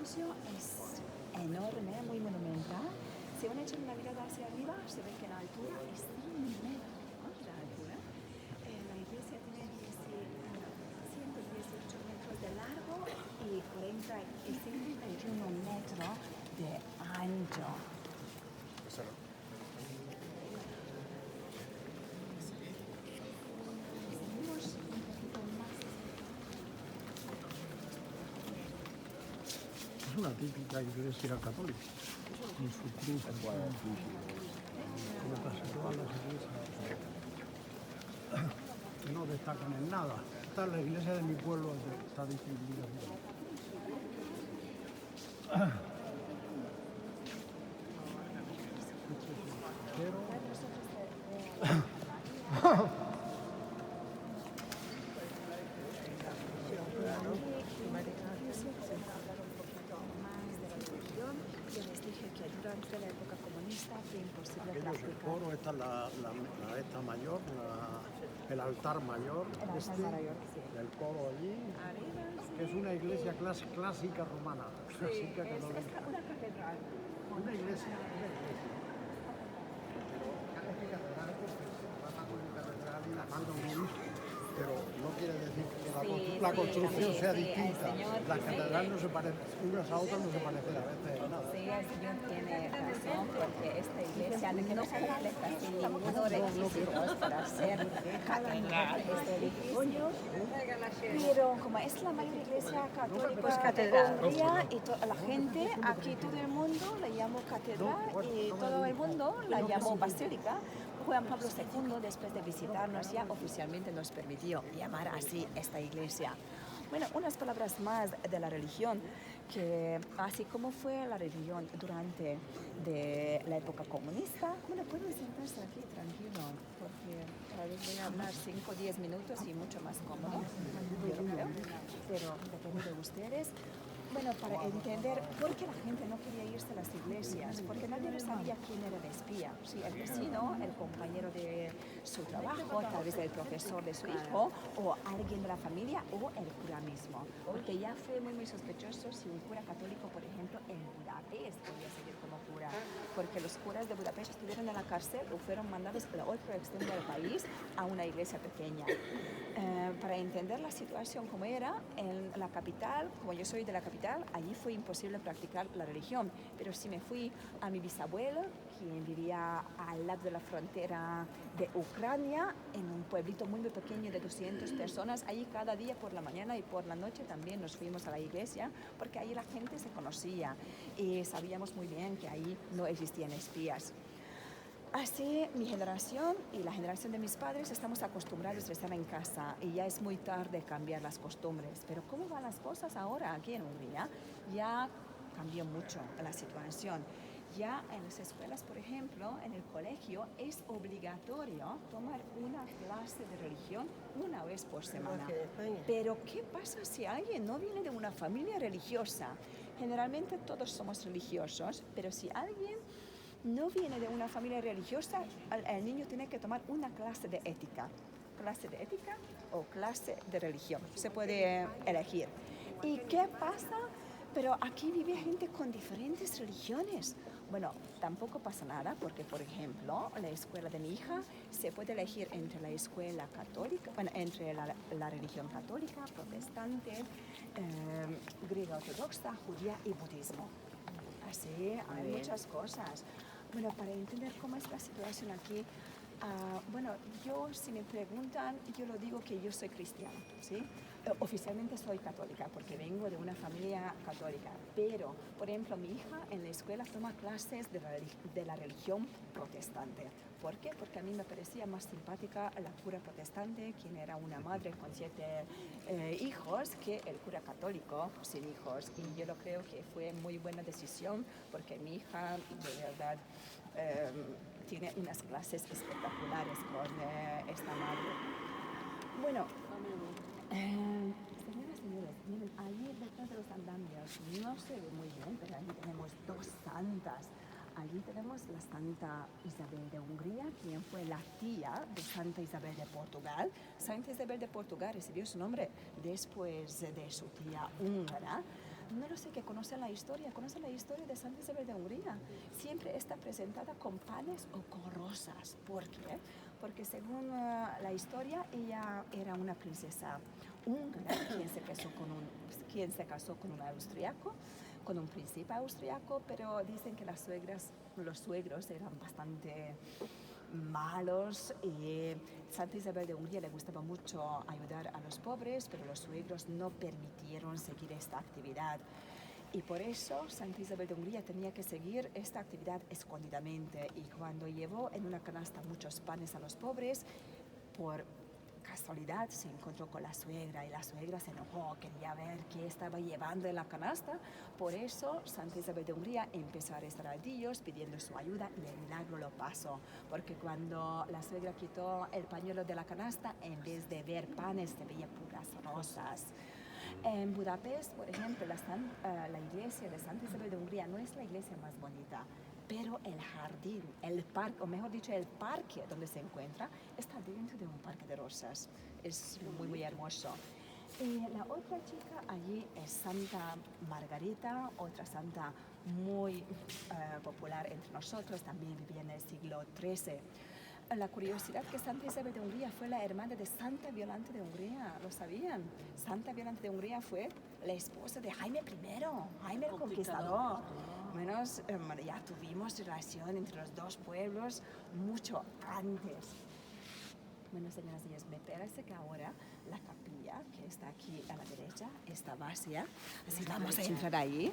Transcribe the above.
edificio es enorme, muy monumental. Si uno echa una mirada hacia arriba, se ve que la altura es 100 metros, ¿no? La altura. La iglesia tiene 118 metros de largo y 51 metros de ancho. Es una típica iglesia católica, con su cruz, como casi todas las iglesias. No destacan en nada. Esta es la iglesia de mi pueblo, está distinguida. Yo les dije que durante la época comunista fue imposible Aquello es el practicar. coro, esta es esta mayor, el altar mayor, El altar mayor, sí. del coro allí, Arriba, sí. que es una iglesia clásica romana, clásica Es católica. una catedral. Una iglesia. Pero parece catedral porque se trata con una catedral y la manda un obispo, pero no quiere decir que la construcción sea distinta. Las catedrales no se parecen, unas a otras no se parecen a veces en nada. Sí, el señor tiene razón, porque esta iglesia no cumple casi ninguno requisitos para ser catedral, este edificio. Pero como es la mayor iglesia católica de Hungría y la gente, aquí todo el mundo la llamó catedral y todo el mundo la llamó basílica. Juan Pablo II, después de visitarnos, ya oficialmente nos permitió llamar así esta iglesia. Bueno, unas palabras más de la religión, que así como fue la religión durante la época comunista, bueno, pueden sentarse aquí tranquilo, porque tal vez voy a hablar 5 o 10 minutos y mucho más cómodo, yo creo, pero depende de ustedes. Bueno, para entender por qué la gente no quería irse a las iglesias, porque nadie sabía quién era el espía, si el vecino, el compañero de su trabajo, tal vez el profesor de su hijo, o alguien de la familia, o el cura mismo. Porque ya fue muy sospechoso si un cura católico, por ejemplo, en Budapest podía seguir como cura, porque los curas de Budapest estuvieron en la cárcel o fueron mandados al otro extremo del país a una iglesia pequeña. Para entender la situación como era en la capital, como yo soy de la capital, allí fue imposible practicar la religión. Pero si me fui a mi bisabuelo, quien vivía al lado de la frontera de Ucrania, en un pueblito muy pequeño de 200 personas, allí cada día por la mañana y por la noche también nos fuimos a la iglesia, porque ahí la gente se conocía y sabíamos muy bien que ahí no existían espías. Así mi generación y la generación de mis padres estamos acostumbrados a estar en casa y ya es muy tarde cambiar las costumbres. Pero ¿cómo van las cosas ahora aquí en Hungría? Ya cambió mucho la situación. Ya en las escuelas, por ejemplo, en el colegio es obligatorio tomar una clase de religión una vez por semana. Pero ¿qué pasa si alguien no viene de una familia religiosa? Generalmente todos somos religiosos, pero si alguien no viene de una familia religiosa, el niño tiene que tomar una clase de ética. Clase de ética o clase de religión. Se puede elegir. ¿Y qué pasa? Pero aquí vive gente con diferentes religiones. Bueno, tampoco pasa nada porque, por ejemplo, la escuela de mi hija se puede elegir entre la escuela católica, bueno, entre la religión católica, protestante, griega ortodoxa, judía y budismo. Así, hay muchas cosas. Bueno, para entender cómo es la situación aquí, bueno, yo si me preguntan, yo lo digo que yo soy cristiana, ¿sí? Oficialmente soy católica porque vengo de una familia católica, pero, por ejemplo, mi hija en la escuela toma clases de la religión protestante. ¿Por qué? Porque a mí me parecía más simpática la cura protestante, quien era una madre con 7 hijos, que el cura católico sin hijos. Y yo lo creo que fue muy buena decisión porque mi hija, de verdad, tiene unas clases espectaculares con esta madre. Bueno, señores, miren, allí detrás de los andamios, no se ve muy bien, pero allí tenemos 2 santas. Allí tenemos la Santa Isabel de Hungría, quien fue la tía de Santa Isabel de Portugal. Santa Isabel de Portugal recibió su nombre después de su tía húngara. no lo sé, que conocen la historia de Santa Isabel de Hungría. Siempre está presentada con panes o con rosas. ¿Por qué? Porque según la historia, ella era una princesa húngara quien se casó con un austriaco, con un príncipe austriaco, pero dicen que los suegros eran bastante malos y Santa Isabel de Hungría le gustaba mucho ayudar a los pobres, pero los suegros no permitieron seguir esta actividad. Y por eso Santa Isabel de Hungría tenía que seguir esta actividad escondidamente. Y cuando llevó en una canasta muchos panes a los pobres, por casualidad se encontró con la suegra y la suegra se enojó, quería ver qué estaba llevando en la canasta. Por eso Santa Isabel de Hungría empezó a rezar a Dios pidiendo su ayuda y el milagro lo pasó, porque cuando la suegra quitó el pañuelo de la canasta, en vez de ver panes se veía puras rosas. En Budapest, por ejemplo, la iglesia de Santa Isabel de Hungría no es la iglesia más bonita, pero el jardín, el parque, o mejor dicho, el parque donde se encuentra, está dentro de un parque de rosas. Es muy, muy hermoso. Y la otra chica allí es Santa Margarita, otra santa muy popular entre nosotros, también vivía en el siglo XIII. La curiosidad que Santa Isabel de Hungría fue la hermana de Santa Violante de Hungría, ¿lo sabían? Santa Violante de Hungría fue la esposa de Jaime I, Jaime el Conquistador. Menos, ya tuvimos relación entre los dos pueblos mucho antes. Bueno, señoras y señores, me parece que ahora la capilla que está aquí a la derecha está vacía, así vamos a entrar ahí.